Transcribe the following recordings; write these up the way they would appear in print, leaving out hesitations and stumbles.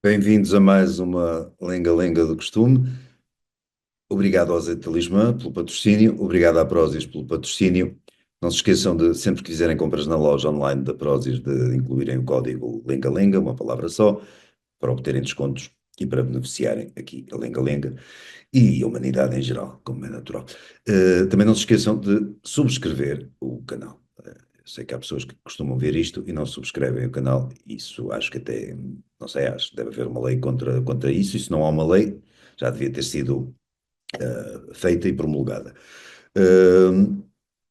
Bem-vindos a mais uma lenga-lenga do costume. Obrigado ao Azeite Talismã pelo patrocínio, obrigado à Prozis pelo patrocínio. Não se esqueçam de, sempre que fizerem compras na loja online da Prozis, de incluírem o código lenga-lenga, uma palavra só, para obterem descontos e para beneficiarem aqui a lenga-lenga e a humanidade em geral, como é natural. Também não se esqueçam de subscrever o canal. Eu sei que há pessoas que costumam ver isto e não subscrevem o canal. Isso acho que até, não sei, acho que deve haver uma lei contra isso. E se não há uma lei, já devia ter sido feita e promulgada. Uh,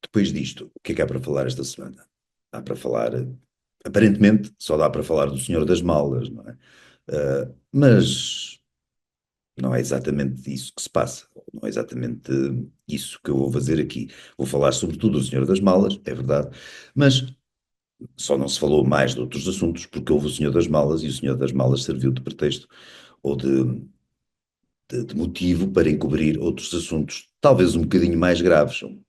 Depois disto, o que é que há para falar esta semana? Há para falar, aparentemente, só dá para falar do Senhor das Malas, não é? Mas não é exatamente isso que se passa, não é exatamente isso que eu vou fazer aqui. Vou falar sobretudo do Senhor das Malas, é verdade, mas só não se falou mais de outros assuntos porque houve o Senhor das Malas e o Senhor das Malas serviu de pretexto ou de motivo para encobrir outros assuntos, talvez um bocadinho mais graves, ou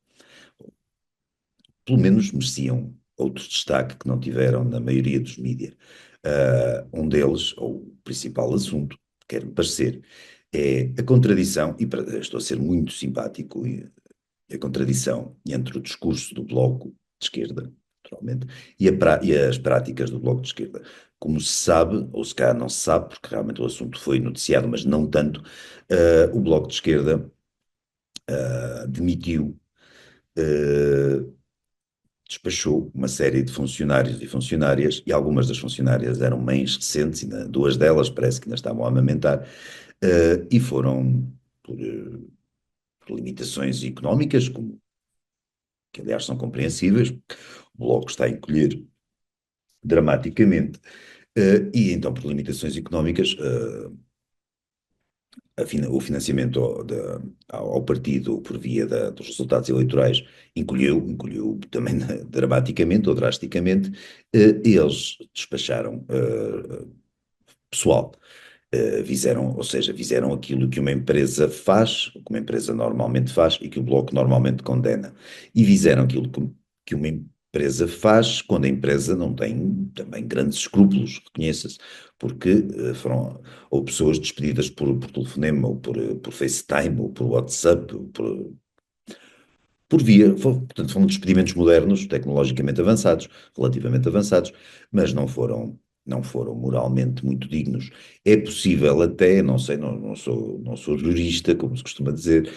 pelo menos mereciam outro destaque que não tiveram na maioria dos mídias. Um deles, ou o principal assunto, quer-me parecer, é a contradição, e estou a ser muito simpático, a contradição entre o discurso do Bloco de Esquerda, naturalmente, e as práticas do Bloco de Esquerda. Como se sabe, ou se calhar não se sabe, porque realmente o assunto foi noticiado, mas não tanto, o Bloco de Esquerda demitiu, uh, despachou uma série de funcionários e funcionárias, e algumas das funcionárias eram mães recentes, duas delas parece que ainda estavam a amamentar, e foram por limitações económicas, que aliás são compreensíveis, o Bloco está a encolher dramaticamente, e então por limitações económicas, o financiamento ao partido por via dos resultados eleitorais encolheu também dramaticamente ou drasticamente, e eles despacharam pessoal. Fizeram, ou seja, fizeram aquilo que uma empresa faz, o que uma empresa normalmente faz e que o Bloco normalmente condena. E fizeram aquilo que uma empresa faz quando a empresa não tem também grandes escrúpulos, reconheça-se, porque foram ou pessoas despedidas por telefonema, ou por FaceTime, ou por WhatsApp, ou por via, portanto, foram despedimentos modernos, tecnologicamente avançados, relativamente avançados, mas não foram moralmente muito dignos. É possível até, não sei, não sou jurista, como se costuma dizer,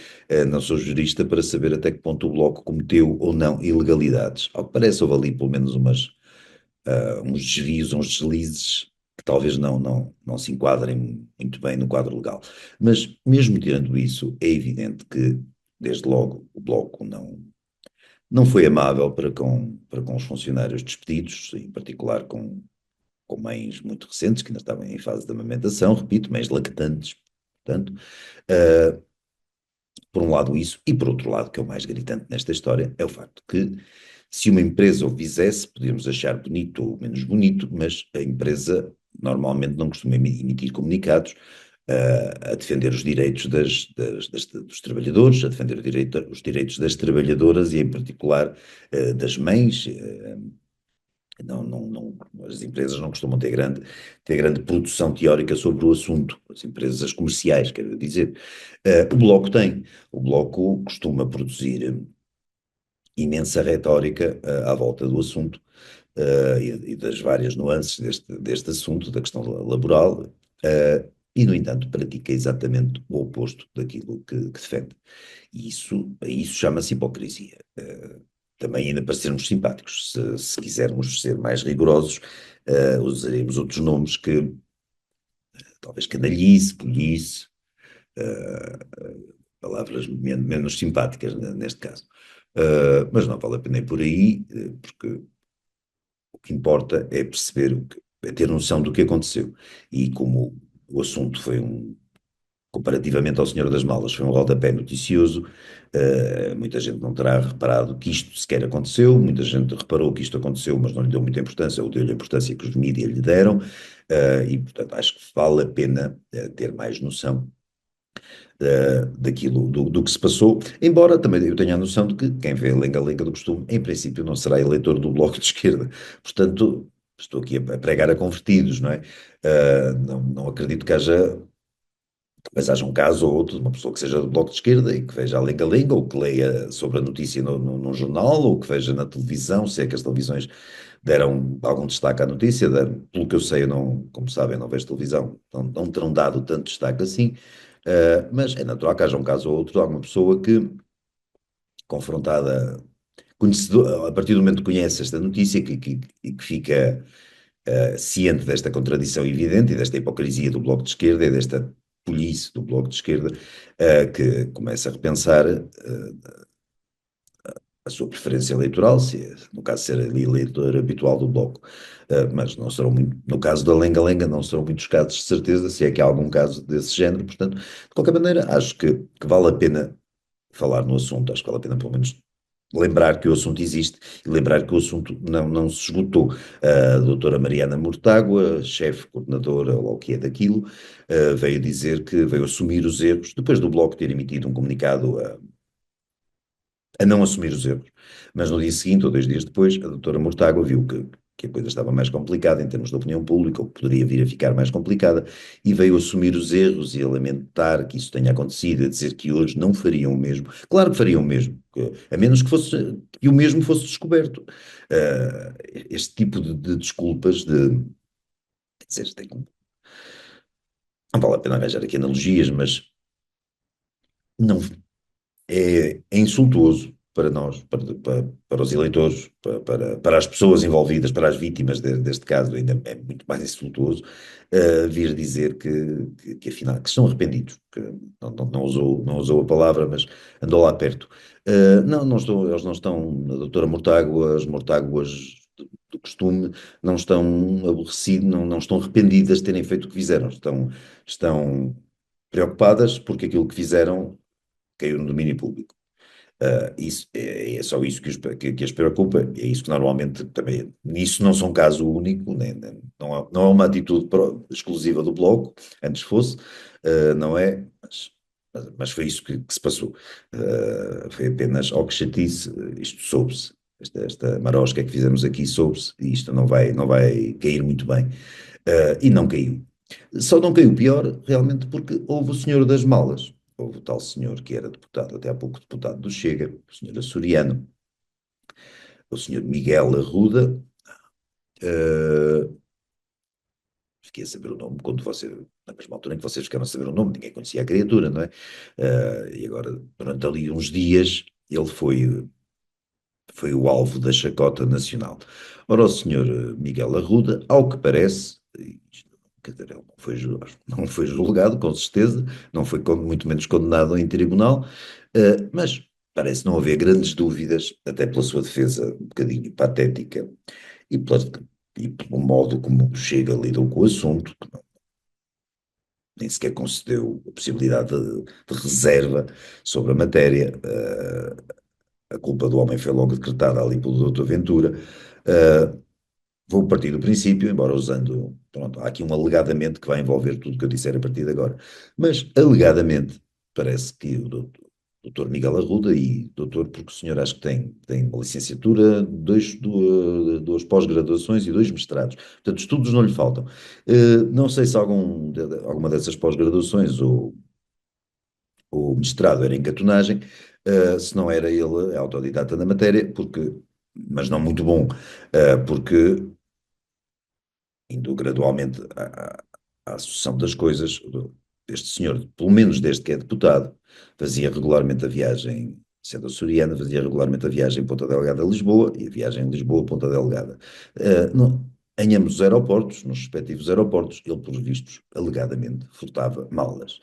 não sou jurista para saber até que ponto o Bloco cometeu ou não ilegalidades. Ao que parece, houve ali pelo menos uns desvios, uns deslizes que talvez não se enquadrem muito bem no quadro legal. Mas mesmo tirando isso, é evidente que, desde logo, o Bloco não foi amável para com os funcionários despedidos, em particular com mães muito recentes, que ainda estavam em fase de amamentação, repito, mães lactantes, portanto, uh, por um lado isso, e por outro lado, que é o mais gritante nesta história, é o facto que se uma empresa o fizesse, podíamos achar bonito ou menos bonito, mas a empresa normalmente não costuma emitir comunicados a defender os direitos dos trabalhadores, a defender os direitos das trabalhadoras e, em particular, das mães. As empresas não costumam ter grande produção teórica sobre o assunto, as empresas comerciais, quero dizer. O Bloco tem. O Bloco costuma produzir imensa retórica à volta do assunto, e das várias nuances deste assunto, da questão laboral, e, no entanto, pratica exatamente o oposto daquilo que defende. E isso chama-se hipocrisia. Também, ainda para sermos simpáticos, se quisermos ser mais rigorosos, usaremos outros nomes que talvez canalhice, polícia, palavras menos simpáticas neste caso. Mas não vale a pena ir por aí, porque o que importa é perceber, é ter noção do que aconteceu. E como o assunto foi comparativamente ao Senhor das Malas, foi um rodapé noticioso, muita gente não terá reparado que isto sequer aconteceu, muita gente reparou que isto aconteceu, mas não lhe deu muita importância, ou deu-lhe a importância que os mídias lhe deram, e portanto acho que vale a pena ter mais noção daquilo, do que se passou, embora também eu tenha a noção de que quem vê a lenga-lenga do costume, em princípio não será eleitor do Bloco de Esquerda, portanto estou aqui a pregar a convertidos, não é? Não acredito que haja, talvez haja um caso ou outro de uma pessoa que seja do Bloco de Esquerda e que veja a lenga-lenga, ou que leia sobre a notícia num jornal, ou que veja na televisão, se é que as televisões deram algum destaque à notícia. Pelo que eu sei, eu não, como sabem, não vejo televisão, não terão dado tanto destaque assim. Mas é natural que haja um caso ou outro de alguma pessoa que, confrontada, conhecedor, a partir do momento que conhece esta notícia, e que fica ciente desta contradição evidente e desta hipocrisia do Bloco de Esquerda e desta polícia do Bloco de Esquerda, que começa a repensar a sua preferência eleitoral, se no caso ser ali eleitor habitual do Bloco. Mas não serão muito, no caso da Lenga-Lenga, não serão muitos casos de certeza, se é que há algum caso desse género. Portanto, de qualquer maneira, acho que vale a pena falar no assunto, acho que vale a pena pelo menos lembrar que o assunto existe e lembrar que o assunto não se esgotou. A doutora Mariana Mortágua, chefe, coordenadora, ou o que é daquilo, veio dizer que veio assumir os erros, depois do Bloco ter emitido um comunicado a não assumir os erros. Mas no dia seguinte, ou 2 dias depois, a doutora Mortágua viu que a coisa estava mais complicada em termos de opinião pública, ou que poderia vir a ficar mais complicada, e veio assumir os erros e a lamentar que isso tenha acontecido, a dizer que hoje não fariam o mesmo. Claro que fariam o mesmo, a menos que o mesmo fosse descoberto. Este tipo de desculpas, quer dizer, não vale a pena arranjar aqui analogias, mas não, é insultuoso para nós, para os eleitores, para as pessoas envolvidas, para as vítimas deste caso, ainda é muito mais insultuoso vir dizer que afinal, que estão arrependidos, que não usou a palavra, mas andou lá perto. Não estou, eles não estão, a doutora Mortágua, as Mortáguas do costume, não estão aborrecidos, não estão arrependidas de terem feito o que fizeram, estão preocupadas porque aquilo que fizeram caiu no domínio público. Isso, é só isso que as preocupa, é isso que normalmente também, nisso não são caso único, não é uma atitude exclusiva do Bloco, antes fosse, não é, mas foi isso que se passou. Foi apenas, ao que chatice, isto soube-se, esta marosca que fizemos aqui soube-se, e isto não vai cair muito bem. E não caiu. Só não caiu pior, realmente, porque houve o senhor das malas. Houve o tal senhor que era deputado, até há pouco deputado do Chega, o senhor açoriano, o senhor Miguel Arruda. eh, Fiquei a saber o nome quando na mesma altura em que vocês ficaram a saber o nome, ninguém conhecia a criatura, não é? E agora, durante ali uns dias, ele foi o alvo da chacota nacional. Ora, o senhor Miguel Arruda, ao que parece, quer dizer, ele não foi julgado, com certeza, não foi muito menos condenado em tribunal, mas parece não haver grandes dúvidas, até pela sua defesa um bocadinho patética e pelo modo como o Chega lidou com o assunto, que nem sequer concedeu a possibilidade de reserva sobre a matéria. A culpa do homem foi logo decretada ali pelo Dr. Ventura. Uh, Vou partir do princípio, embora usando, pronto, há aqui um alegadamente que vai envolver tudo o que eu disser a partir de agora, mas alegadamente parece que o doutor Miguel Arruda, e doutor porque o senhor acho que tem uma licenciatura, duas pós-graduações e 2 mestrados, portanto estudos não lhe faltam. Não sei se alguma dessas pós-graduações ou mestrado era em catonagem, se não era ele autodidata na matéria, mas não muito bom, porque indo gradualmente à sucessão das coisas, este senhor, pelo menos desde que é deputado, fazia regularmente a viagem, sendo açoriana, fazia regularmente a viagem Ponta Delgada a Lisboa e a viagem Lisboa Ponta Delgada. Em ambos os aeroportos, nos respectivos aeroportos, ele, pelos vistos, alegadamente, furtava malas.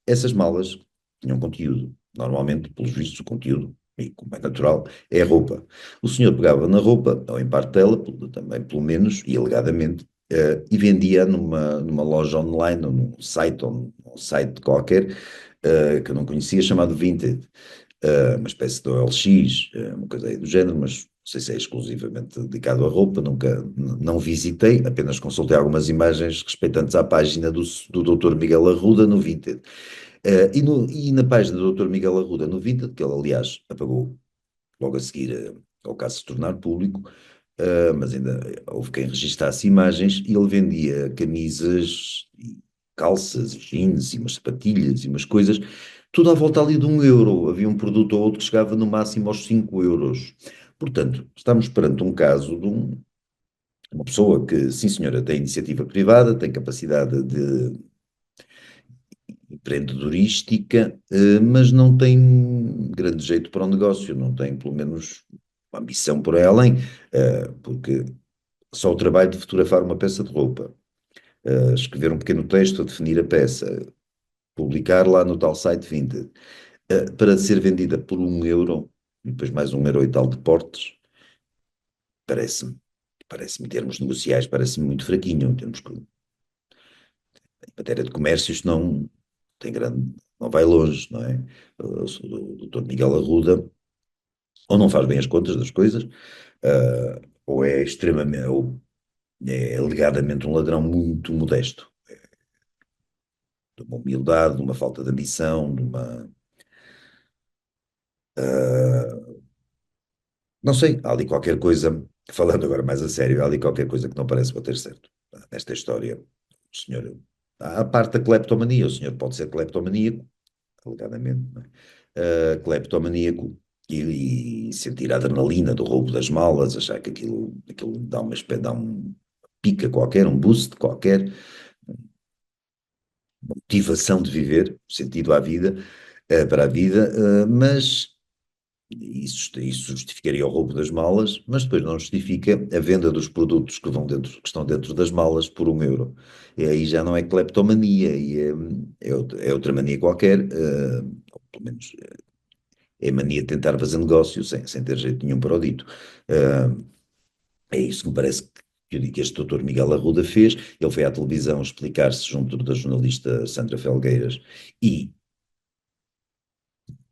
Essas malas tinham conteúdo. Normalmente, pelos vistos, o conteúdo, e como é natural, é a roupa. O senhor pegava na roupa, ou em parte dela, também pelo menos, e alegadamente, e vendia numa loja online, ou num site qualquer, que eu não conhecia, chamado Vinted, uma espécie de OLX, uma coisa aí do género, mas não sei se é exclusivamente dedicado à roupa, nunca, não visitei, apenas consultei algumas imagens respeitantes à página do Dr. Miguel Arruda no Vinted. E na página do Dr. Miguel Arruda no Vinted, que ele aliás apagou logo a seguir ao caso se tornar público, mas ainda houve quem registasse imagens e ele vendia camisas, e calças, e jeans, e umas sapatilhas, e umas coisas, tudo à volta ali de 1 euro. Havia um produto ou outro que chegava no máximo aos 5 euros. Portanto, estamos perante um caso de uma pessoa que, sim senhora, tem iniciativa privada, tem capacidade de empreendedorística, mas não tem grande jeito para o negócio, não tem pelo menos uma ambição por aí além, porque só o trabalho de fotografar uma peça de roupa, escrever um pequeno texto a definir a peça, publicar lá no tal site Vinted, para ser vendida por 1 euro, e depois mais 1 euro e tal de portes, parece-me, parece-me, em termos negociais, parece-me muito fraquinho, em termos, em matéria de comércio, isto não tem grande, não vai longe, não é? O doutor Miguel Arruda, ou não faz bem as contas das coisas, ou é extremamente, ou é alegadamente um ladrão muito modesto, de uma humildade, de uma falta de ambição, de uma. Não sei, há ali qualquer coisa, falando agora mais a sério, há ali qualquer coisa que não parece bater certo. Nesta história, o senhor. Há a parte da cleptomania, o senhor pode ser cleptomaníaco, alegadamente, não é? Cleptomaníaco e sentir a adrenalina do roubo das malas, achar que aquilo dá dá um pica qualquer, um boost qualquer, motivação de viver, sentido à vida, para a vida, mas isso justificaria o roubo das malas, mas depois não justifica a venda dos produtos que vão dentro, que estão dentro das malas por 1 euro. E aí já não é cleptomania, e é outra mania qualquer, ou pelo menos é a mania de tentar fazer negócio sem ter jeito nenhum para o dito. Uh, É isso que me parece que este doutor Miguel Arruda fez. Ele foi à televisão explicar-se junto da jornalista Sandra Felgueiras e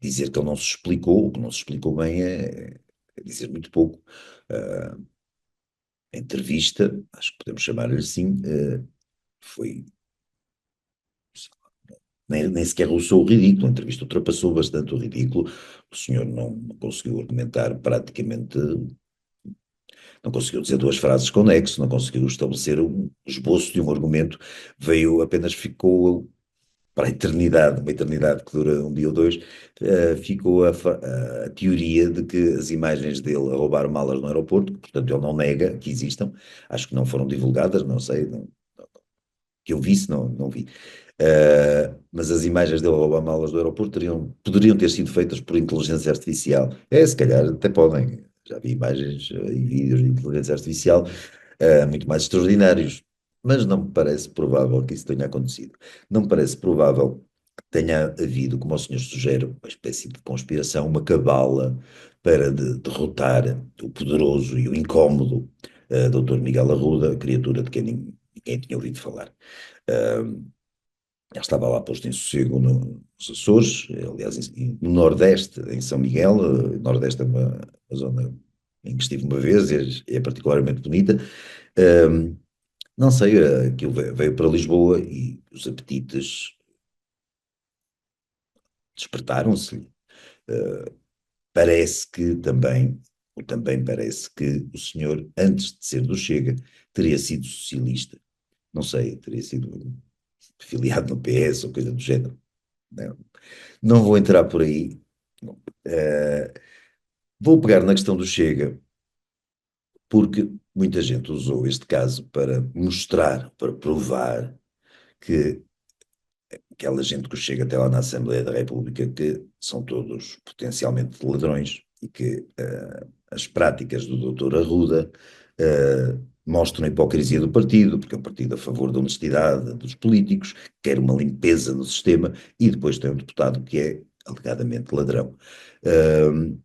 dizer que ele não se explicou, o que não se explicou bem é dizer muito pouco. Uh, a entrevista, acho que podemos chamar-lhe assim, foi, nem sequer roçou o ridículo, a entrevista ultrapassou bastante o ridículo, o senhor não conseguiu argumentar praticamente, não conseguiu dizer duas frases com nexo, não conseguiu estabelecer um esboço de um argumento, veio, apenas ficou para a eternidade, uma eternidade que dura um dia ou dois, ficou a teoria de que as imagens dele a roubar malas no aeroporto, portanto ele não nega que existam, acho que não foram divulgadas, não sei, que eu visse, não vi. Mas as imagens dele a roubar malas do aeroporto poderiam ter sido feitas por inteligência artificial. Se calhar até podem. Já vi imagens e vídeos de inteligência artificial muito mais extraordinários, mas não me parece provável que isso tenha acontecido. Não me parece provável que tenha havido, como o senhor sugere, uma espécie de conspiração, uma cabala para derrotar o poderoso e o incómodo Dr. Miguel Arruda, criatura de quem ninguém tinha ouvido falar. Uh, Ele estava lá posto em sossego nos Açores, aliás, no Nordeste, em São Miguel. Nordeste é uma zona em que estive uma vez e é particularmente bonita. Um, não sei, aquilo veio para Lisboa e os apetites despertaram-se. Uh, Parece que também, ou também parece que o senhor, antes de ser do Chega, teria sido socialista. Não sei, teria sido filiado no PS ou coisa do género. Não, não vou entrar por aí. Uh, Vou pegar na questão do Chega, porque muita gente usou este caso para mostrar, para provar que aquela gente que chega até lá na Assembleia da República, que são todos potencialmente ladrões e que as práticas do doutor Arruda mostram a hipocrisia do partido, porque é um partido a favor da honestidade dos políticos, quer uma limpeza no sistema, e depois tem um deputado que é alegadamente ladrão. Uh,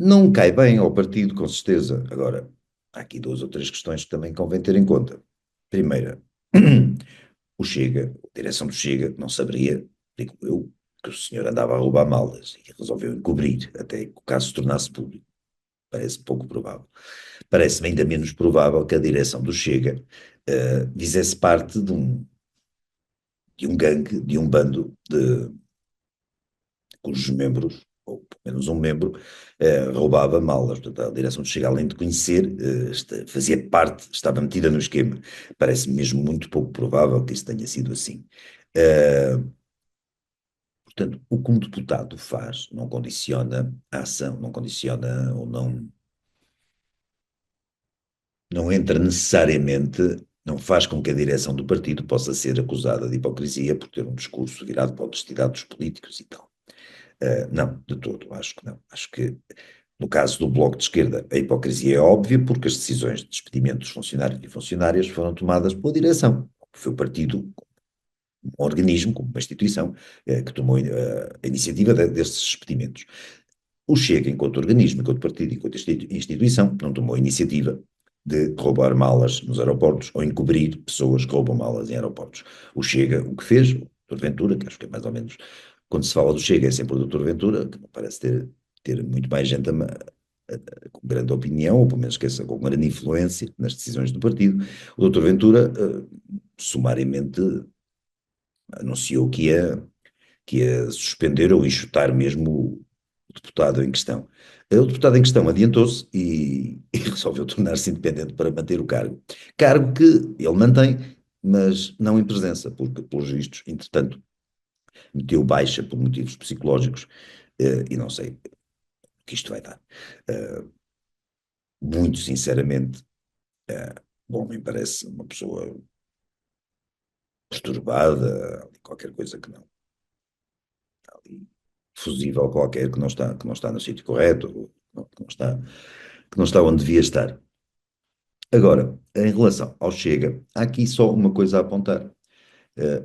não cai bem ao partido, com certeza. Agora, há aqui duas ou três questões que também convém ter em conta. Primeira, o Chega, a direção do Chega, não saberia, digo eu, que o senhor andava a roubar malas e resolveu encobrir até que o caso se tornasse público. Parece pouco provável. Parece-me ainda menos provável que a direção do Chega fizesse parte de um gangue, de um bando de, cujos membros, ou pelo menos um membro, roubava malas. Portanto, a direção do Chega, além de conhecer, fazia parte, estava metida no esquema. Parece mesmo muito pouco provável que isso tenha sido assim. Eh, Portanto, o que um deputado faz não condiciona a ação, não condiciona ou não entra necessariamente, não faz com que a direção do partido possa ser acusada de hipocrisia por ter um discurso virado para a honestidade dos políticos e tal. Não, de todo, acho que não. Acho que, no caso do Bloco de Esquerda, a hipocrisia é óbvia porque as decisões de despedimento dos funcionários e funcionárias foram tomadas pela direção. Foi o partido, um organismo, como uma instituição, que tomou a iniciativa destes despedimentos. O Chega, enquanto organismo, enquanto partido, enquanto instituição, não tomou a iniciativa de roubar malas nos aeroportos ou encobrir pessoas que roubam malas em aeroportos. O Chega, o que fez, o Dr. Ventura, que acho que é mais ou menos, quando se fala do Chega, é sempre o Dr. Ventura, que não parece ter muito mais gente com grande opinião, ou pelo menos com grande influência nas decisões do partido. O Dr. Ventura, sumariamente, anunciou que ia suspender ou enxutar mesmo o deputado em questão. O deputado em questão adiantou-se e resolveu tornar-se independente para manter o cargo. Cargo que ele mantém, mas não em presença, porque, pelos vistos, entretanto, meteu baixa por motivos psicológicos, e não sei o que isto vai dar. Muito sinceramente, o homem parece uma pessoa perturbada, qualquer coisa que não, ali, fusível qualquer que não está no sítio correto, que não está onde devia estar. Agora, em relação ao Chega, há aqui só uma coisa a apontar,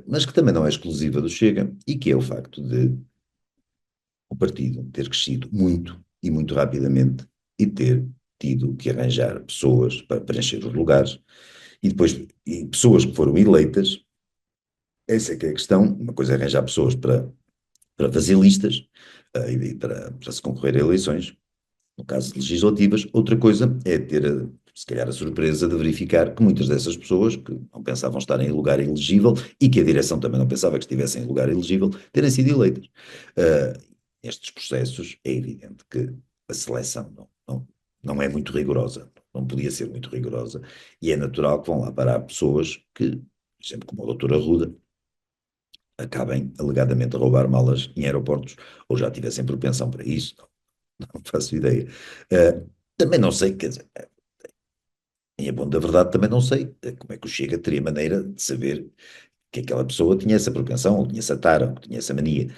mas que também não é exclusiva do Chega, e que é o facto de o partido ter crescido muito e muito rapidamente e ter tido que arranjar pessoas para preencher os lugares, e depois pessoas que foram eleitas. Essa é que é a questão. Uma coisa é arranjar pessoas para fazer listas, e para se concorrer a eleições, no caso de legislativas. Outra coisa é ter, se calhar, a surpresa de verificar que muitas dessas pessoas que não pensavam estar em lugar elegível e que a direção também não pensava que estivessem em lugar elegível, terem sido eleitas. Estes processos, é evidente que a seleção não é muito rigorosa, não podia ser muito rigorosa, e é natural que vão lá parar pessoas que, por exemplo, como a doutora Ruda, acabem alegadamente a roubar malas em aeroportos, ou já tivessem propensão para isso, não faço ideia. Também não sei, quer dizer, em bom da verdade também não sei como é que o Chega teria maneira de saber que aquela pessoa tinha essa propensão, ou tinha essa tara, ou tinha essa mania.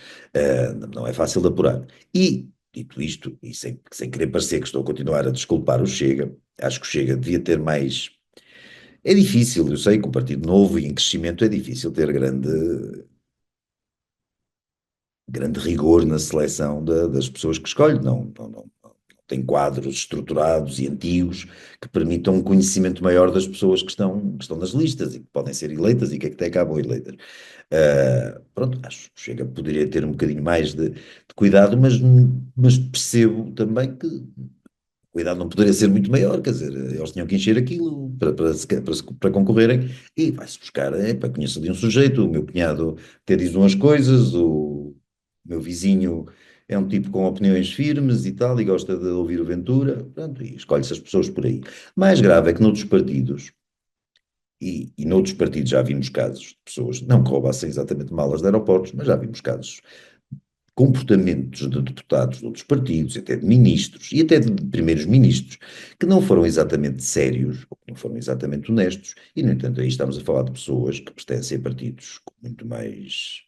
Não é fácil de apurar. E, dito isto, e sem querer parecer que estou a continuar a desculpar o Chega, acho que o Chega devia ter mais. É difícil, eu sei que um partido novo e em crescimento é difícil ter grande rigor na seleção das pessoas que escolhe. Não tem quadros estruturados e antigos que permitam um conhecimento maior das pessoas que estão nas listas e que podem ser eleitas e que até acabam eleitas. Pronto, acho que Chega poderia ter um bocadinho mais de cuidado, mas percebo também que cuidado não poderia ser muito maior, quer dizer, eles tinham que encher aquilo para concorrerem e vai-se buscar, para conhecer ali um sujeito, o meu cunhado até diz umas coisas, o meu vizinho é um tipo com opiniões firmes e tal, e gosta de ouvir o Ventura, pronto, e escolhe-se as pessoas por aí. Mais grave é que noutros partidos, e noutros partidos já vimos casos de pessoas, não que roubassem exatamente malas de aeroportos, mas já vimos casos comportamentos de deputados de outros partidos, até de ministros e até de primeiros ministros, que não foram exatamente sérios, ou que não foram exatamente honestos, e, no entanto, aí estamos a falar de pessoas que pertencem a partidos com muito mais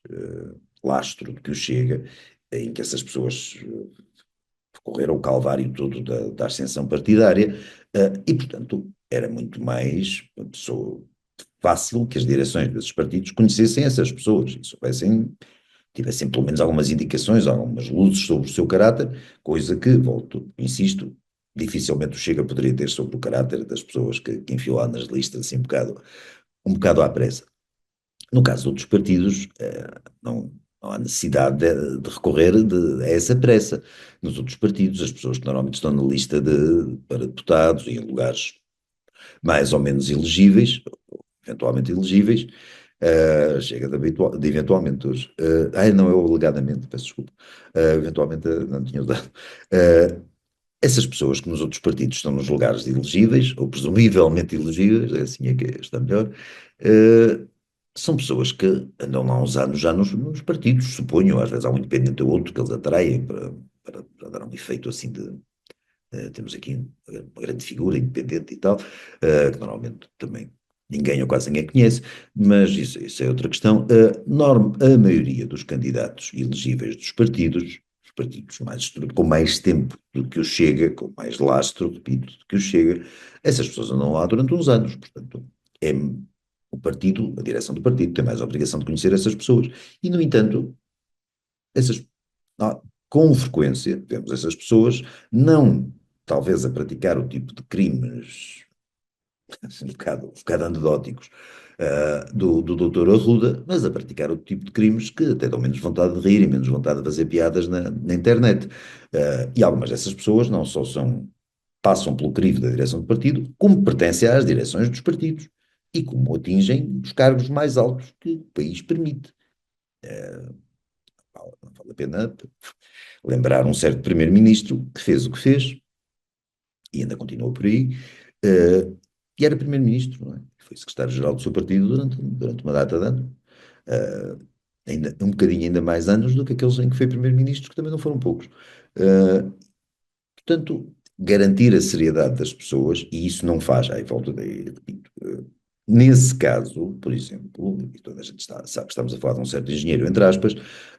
lastro do que o Chega, em que essas pessoas percorreram o calvário todo da ascensão partidária, e, portanto, era muito mais uma pessoa fácil que as direções desses partidos conhecessem essas pessoas e soubessem tivessem pelo menos algumas indicações, algumas luzes sobre o seu caráter, coisa que, volto, insisto, dificilmente o Chega poderia ter sobre o caráter das pessoas que enfiou lá nas listas, assim, um bocado à pressa. No caso de outros partidos, não há necessidade de recorrer a essa pressa. Nos outros partidos, as pessoas que normalmente estão na lista para deputados e em lugares mais ou menos elegíveis, eventualmente elegíveis, Chega de eventualmente hoje. Não, eu alegadamente, peço desculpa. Eventualmente não tinha usado. Uh, Essas pessoas que nos outros partidos estão nos lugares de elegíveis, ou presumivelmente elegíveis, é assim é que está melhor, uh, são pessoas que andam lá há uns anos já nos partidos, suponho, às vezes há um independente ou outro que eles atraem para dar um efeito assim de. Temos aqui uma grande figura independente e tal, que normalmente também ninguém ou quase ninguém conhece, mas isso é outra questão. A maioria dos candidatos elegíveis dos partidos, os partidos com mais tempo do que o Chega, com mais lastro, repito, do que o Chega, essas pessoas andam lá durante uns anos, portanto, é o partido, a direção do partido tem mais a obrigação de conhecer essas pessoas. E, no entanto, essas, ah, com frequência, vemos essas pessoas não, talvez, a praticar o tipo de crimes um bocado anedóticos do doutor Arruda, mas a praticar outro tipo de crimes que até dão menos vontade de rir e menos vontade de fazer piadas na internet. E algumas dessas pessoas não só passam pelo crivo da direção do partido, como pertencem às direções dos partidos e como atingem os cargos mais altos que o país permite. Não vale a pena lembrar um certo primeiro-ministro que fez o que fez, e ainda continua por aí, e era primeiro-ministro, não é? Foi secretário-geral do seu partido durante uma data de anos. Ainda, um bocadinho ainda mais anos do que aqueles em que foi primeiro-ministro, que também não foram poucos. Uh, Portanto, garantir a seriedade das pessoas, e isso não faz, aí volto daí, repito, nesse caso, por exemplo, e toda a gente sabe que estamos a falar de um certo engenheiro, entre aspas,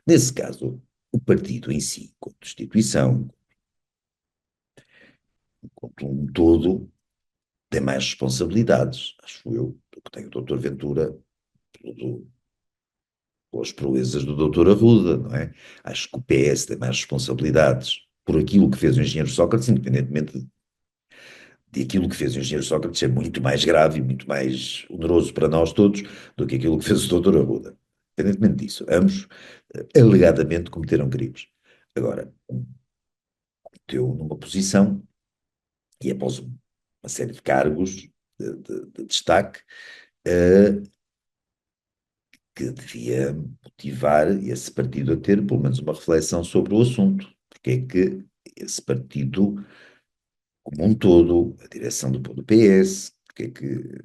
nesse caso, o partido em si, como instituição, como um todo, tem mais responsabilidades, acho eu, do que tem o Dr. Ventura pelo- pelas proezas do Dr. Arruda, não é? Acho que o PS tem mais responsabilidades por aquilo que fez o engenheiro Sócrates, independentemente de aquilo que fez o engenheiro Sócrates ser muito mais grave e muito mais oneroso para nós todos do que aquilo que fez o Dr. Arruda. Independentemente disso, ambos alegadamente cometeram crimes. Agora, meteu numa posição e após uma série de cargos de destaque, uh, que devia motivar esse partido a ter pelo menos uma reflexão sobre o assunto. Porque é que esse partido, como um todo, a direção do PS, porque é que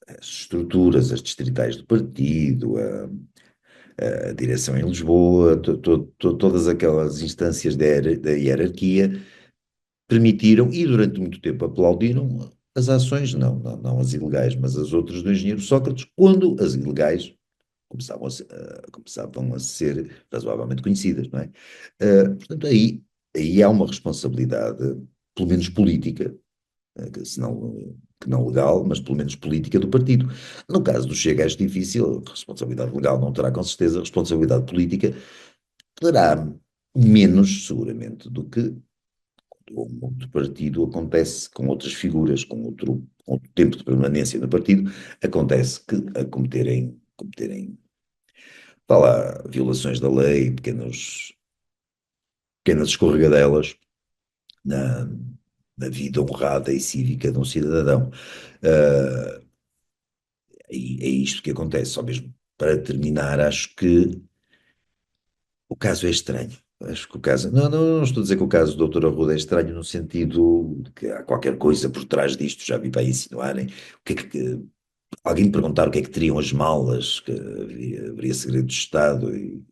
as estruturas, as distritais do partido, a direção em Lisboa, todas aquelas instâncias da hierarquia permitiram e durante muito tempo aplaudiram as ações, não as ilegais, mas as outras do engenheiro Sócrates, quando as ilegais começavam a ser razoavelmente conhecidas, não é? Portanto, aí há uma responsabilidade, pelo menos política, que não legal, mas pelo menos política do partido. No caso do Chega é difícil, responsabilidade legal não terá com certeza, responsabilidade política terá menos, seguramente, do que um outro partido acontece com outras figuras, com outro tempo de permanência no partido, acontece que a cometerem vá lá, violações da lei, pequenas escorregadelas na, na vida honrada e cívica de um cidadão. Uh, é isto que acontece. Só mesmo para terminar, acho que o caso é estranho. Acho que o caso. Não estou a dizer que o caso do doutor Arruda é estranho no sentido de que há qualquer coisa por trás disto, já vi para aí insinuarem. O que é alguém me perguntar o que é que teriam as malas, que haveria segredo de Estado, e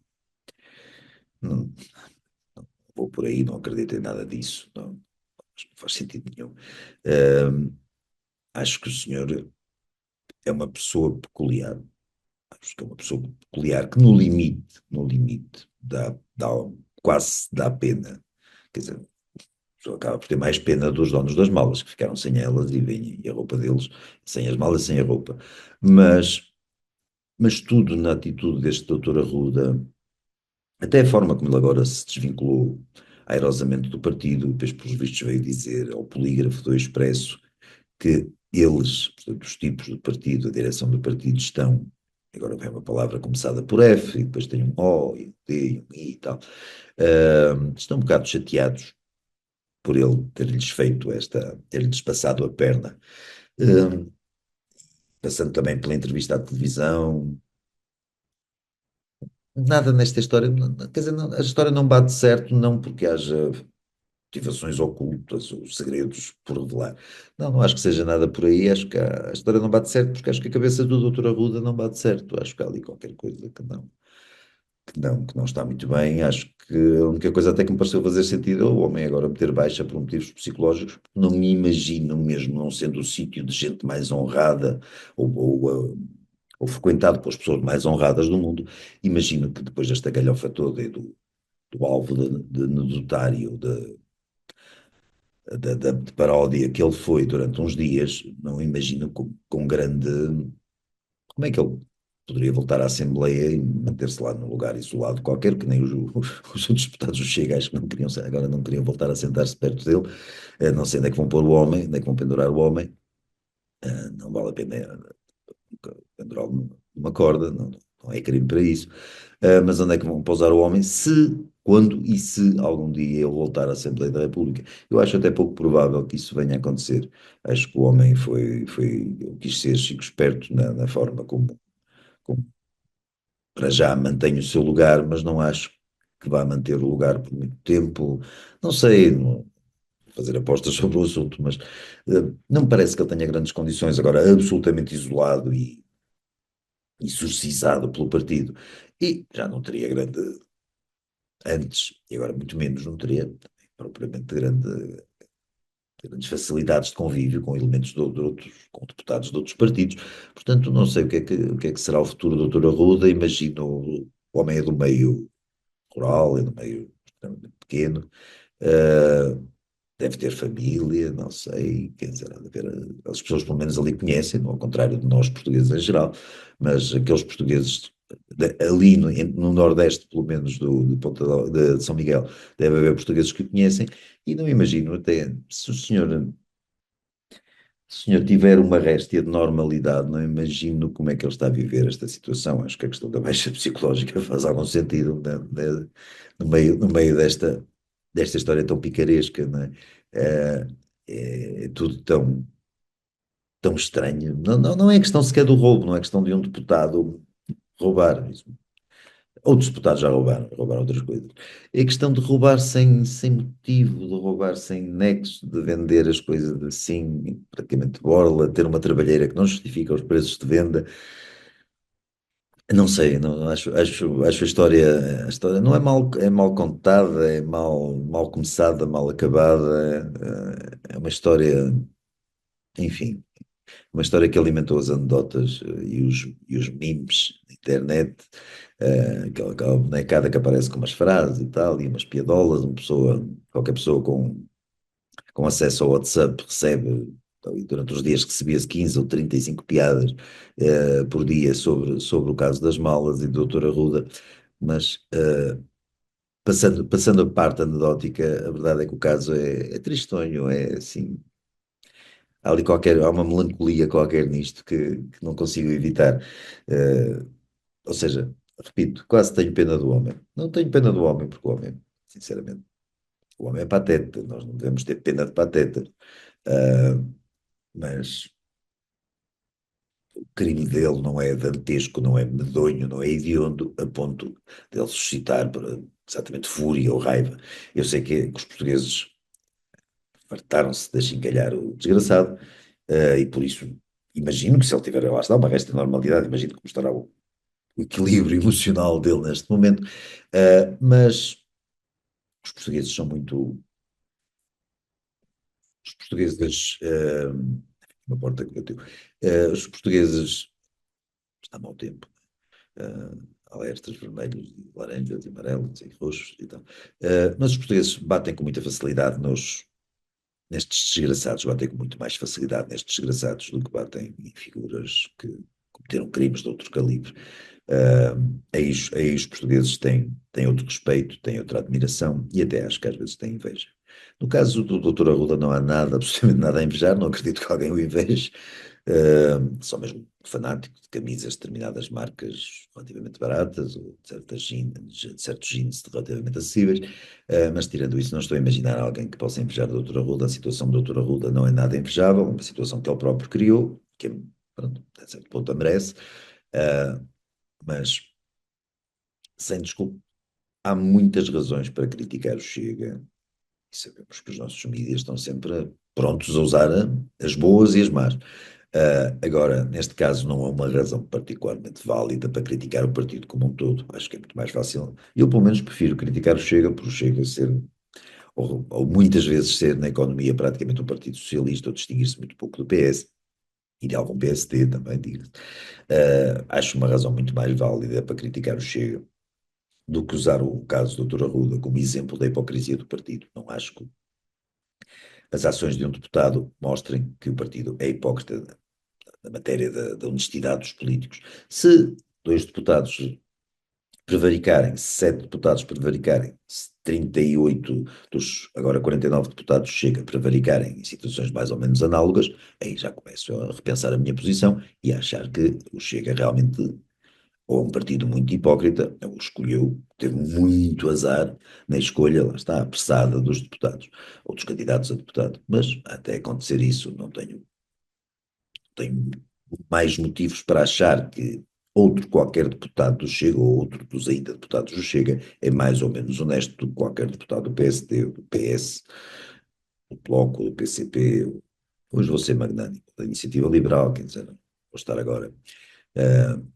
não vou por aí, não acredito em nada disso. Não, acho que não faz sentido nenhum. Ahm, Acho que o senhor é uma pessoa peculiar. Acho que é uma pessoa peculiar que no limite, quase dá pena. Quer dizer, a pessoa acaba por ter mais pena dos donos das malas, que ficaram sem elas e a roupa deles, sem as malas, sem a roupa. Mas, mas tudo na atitude deste doutor Arruda, até a forma como ele agora se desvinculou airosamente do partido, depois, pelos vistos, veio dizer ao polígrafo do Expresso que eles, portanto, os tipos do partido, a direção do partido, estão, agora vem uma palavra começada por F, e depois tem um O, e um D, e um I e tal, estão um bocado chateados por ele ter-lhes passado a perna. passando também pela entrevista à televisão. Nada nesta história, quer dizer, a história não bate certo, não porque haja motivações ocultas ou segredos por revelar. Não, não acho que seja nada por aí. Acho que a história não bate certo porque acho que a cabeça do Dr. Arruda não bate certo. Acho que há ali qualquer coisa que não está muito bem. Acho que a única coisa até que me pareceu fazer sentido é o homem agora meter baixa por motivos psicológicos, porque não me imagino mesmo, não sendo o sítio de gente mais honrada ou frequentado pelas pessoas mais honradas do mundo, imagino que depois desta galhofa toda e do alvo de anedotário, de paródia que ele foi durante uns dias, não imagino com grande. Como é que ele poderia voltar à Assembleia e manter-se lá num lugar isolado qualquer, que nem os outros deputados do Chega, acho que não queriam, agora não queriam voltar a sentar-se perto dele. Não sei onde é que vão pôr o homem, onde é que vão pendurar o homem. Não vale a pena pendurá-lo numa corda, não, não é crime para isso. Mas onde é que vão pousar o homem quando e se algum dia ele voltar à Assembleia da República? Eu acho até pouco provável que isso venha a acontecer. Acho que o homem quis ser chico esperto na forma como para já mantém o seu lugar, mas não acho que vá manter o lugar por muito tempo. Não sei, não vou fazer apostas sobre o assunto, mas não me parece que ele tenha grandes condições. Agora, absolutamente isolado e exorcizado pelo partido. E já não teria antes, e agora muito menos, não teria propriamente grandes facilidades de convívio com elementos de outros, com deputados de outros partidos. Portanto, não sei o que é que será o futuro do Dr. Arruda. Imagino o homem é do meio rural, é do meio extremamente pequeno. Uh, Deve ter família, não sei, quer dizer, há de haver, as pessoas pelo menos ali conhecem, ao contrário de nós portugueses em geral, mas aqueles portugueses ali no Nordeste, pelo menos de Ponta de São Miguel, deve haver portugueses que o conhecem, e não imagino até, se o senhor tiver uma réstia de normalidade, não imagino como é que ele está a viver esta situação. Acho que a questão da baixa psicológica faz algum sentido, no meio desta história tão picaresca, não é? É, é tudo tão estranho. Não, não, não é questão sequer do roubo, não é questão de um deputado roubar. Outros deputados já roubaram outras coisas. É questão de roubar sem motivo, de roubar sem nexo, de vender as coisas assim, praticamente de borla, ter uma trabalheira que não justifica os preços de venda. Não sei, não, acho a história não é é mal contada, é mal começada, mal acabada. É uma história, enfim, uma história que alimentou as anedotas e os memes na internet, aquela bonecada que aparece com umas frases e tal, e umas piadolas, qualquer pessoa com acesso ao WhatsApp recebe, então, e durante os dias recebia-se 15 ou 35 piadas por dia sobre o caso das malas e do Doutor Arruda, mas passando a parte anedótica, a verdade é que o caso é tristonho, é assim, há uma melancolia qualquer nisto que não consigo evitar. Eh, ou seja, repito, quase tenho pena do homem. Não tenho pena do homem, porque o homem, sinceramente, o homem é pateta, nós não devemos ter pena de pateta. Ah, mas o crime dele não é dantesco, não é medonho, não é hediondo, a ponto de ele suscitar exatamente fúria ou raiva. Eu sei que os portugueses fartaram-se de achincalhar o desgraçado, e por isso imagino que se ele tiver, lá está, uma resta de normalidade, imagino como estará o equilíbrio emocional dele neste momento. Mas os portugueses são muito. Os portugueses. Uma porta que bateu. Os portugueses. Está mau tempo. Alertas vermelhos, e laranjas, e amarelos, e roxos e tal. Mas os portugueses batem com muita facilidade nestes desgraçados, batem com muito mais facilidade nestes desgraçados do que batem em figuras que cometeram crimes de outro calibre. Aí os portugueses têm outro respeito, têm outra admiração e até acho que às vezes têm inveja. No caso do Dr. Arruda não há nada, absolutamente nada a invejar, não acredito que alguém o inveje, só mesmo fanático de camisas de determinadas marcas relativamente baratas ou de certos jeans relativamente acessíveis, mas tirando isso não estou a imaginar alguém que possa invejar o Dr. Arruda. A situação do Dr. Arruda não é nada invejável, é uma situação que ele próprio criou, que é pronto, a certo ponto merece, uh, mas sem desculpa, há muitas razões para criticar o Chega, e sabemos que os nossos mídias estão sempre prontos a usar as boas e as más. Agora, neste caso, não há uma razão particularmente válida para criticar o partido como um todo. Acho que é muito mais fácil. Eu, pelo menos, prefiro criticar o Chega por o Chega ser, ou muitas vezes ser, na economia, praticamente um partido socialista, ou distinguir-se muito pouco do PS e de algum PSD também, diga-se. Acho uma razão muito mais válida para criticar o Chega do que usar o caso do Dr. Arruda como exemplo da hipocrisia do partido. Não acho que as ações de um deputado mostrem que o partido é hipócrita na matéria da honestidade dos políticos. Se dois deputados prevaricarem, se 7 deputados prevaricarem, se 38 dos agora 49 deputados chega a prevaricarem em situações mais ou menos análogas, aí já começo a repensar a minha posição e a achar que o Chega realmente ou um partido muito hipócrita, o escolheu, teve muito azar na escolha, lá está, apressada dos deputados, ou dos candidatos a deputado. Mas até acontecer isso, não tenho mais motivos para achar que outro qualquer deputado do Chega, ou outro dos ainda deputados do Chega, é mais ou menos honesto do que qualquer deputado do PSD, do PS, do Bloco, do PCP. Hoje vou ser magnânimo, da Iniciativa Liberal, quer dizer, vou estar agora. Uh,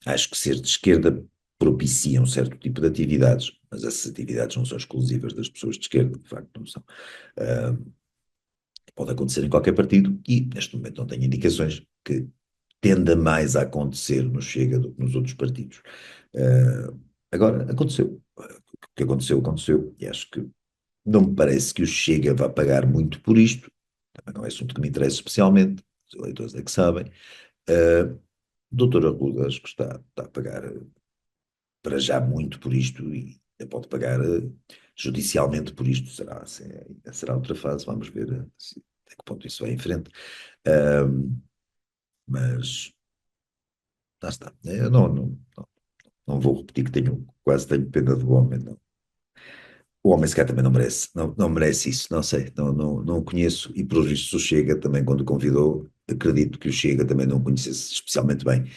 Acho que ser de esquerda propicia um certo tipo de atividades, mas essas atividades não são exclusivas das pessoas de esquerda, de facto não são. Uh, Pode acontecer em qualquer partido e, neste momento, não tenho indicações que tenda mais a acontecer no Chega do que nos outros partidos. Agora, aconteceu. O que aconteceu, aconteceu. E acho que não me parece que o Chega vá pagar muito por isto. Também não é assunto que me interessa especialmente. Os eleitores é que sabem. Uh, Doutor Arruda, acho que está a pagar para já muito por isto e ainda pode pagar judicialmente por isto. Será outra fase. Vamos ver até que ponto isso vai em frente. Mas lá está. Eu não vou repetir que quase tenho pena do homem, não. O homem se calhar também não merece, não merece isso, não sei, não o conheço e por isso o Chega também quando o convidou, acredito que o Chega também não o conhecesse especialmente bem.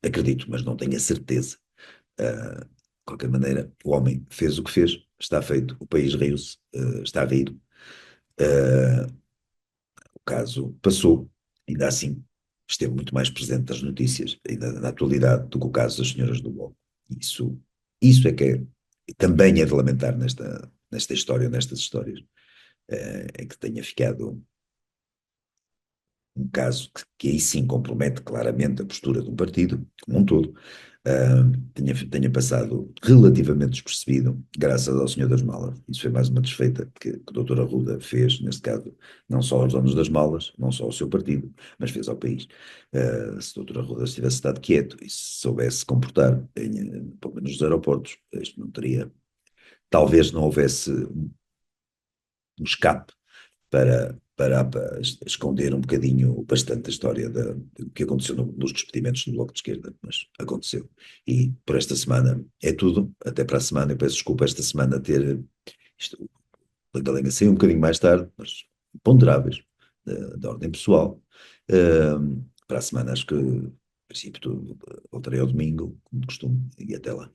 Acredito, mas não tenho a certeza. De qualquer maneira, o homem fez o que fez, está feito, o país riu-se, está a rir. Uh, o caso passou, ainda assim esteve muito mais presente nas notícias, ainda na atualidade, do que o caso das senhoras do Bloco. Isso, isso é que também é de lamentar nesta história, nestas histórias, é que tenha ficado um caso que aí sim compromete claramente a postura de um partido, como um todo, tenha passado relativamente despercebido, graças ao Senhor das Malas. Isso foi mais uma desfeita que o Dr. Arruda fez, neste caso, não só aos donos das malas, não só ao seu partido, mas fez ao país. Se o Dr. Arruda tivesse estado quieto e se soubesse comportar, pelo menos nos aeroportos, isto não teria, talvez não houvesse um escape para esconder um bocadinho bastante a história do que aconteceu nos despedimentos do Bloco de Esquerda, mas aconteceu. E por esta semana é tudo, até para a semana, eu peço desculpa esta semana ter, isto, o Lenga-Lenga saiu um bocadinho mais tarde, mas ponderáveis, da ordem pessoal. Para a semana acho que, em princípio, voltarei ao domingo, como de costume, e até lá.